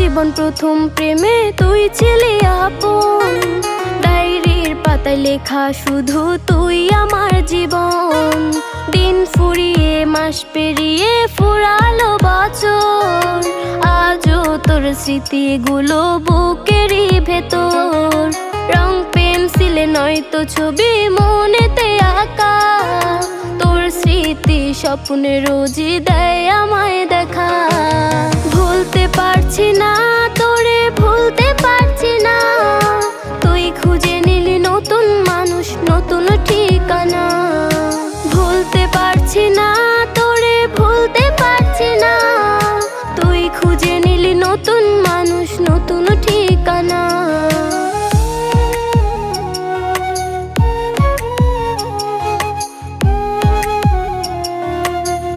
জীবন প্রথম প্রেমে তুই ছিলি আপন, ডায়েরির পাতায় লেখা শুধু তুই আমার জীবন। দিন ফুরিয়ে মাস পেরিয়ে ফুরালো বছর, আজও তোর স্মৃতিগুলো বুকেরই ভেতর। রং পেন্সিলে নয়তো ছবি মনেতে আঁকা, তোর স্মৃতি স্বপ্নে রোজই দেয় আমায় দেখা। ভুলতে পারছি না তোরে, ভুলতে পারছি না, তুই খুঁজে নিলি নতুন মানুষ, নতুন ঠিকানা। ভুলতে পারছি না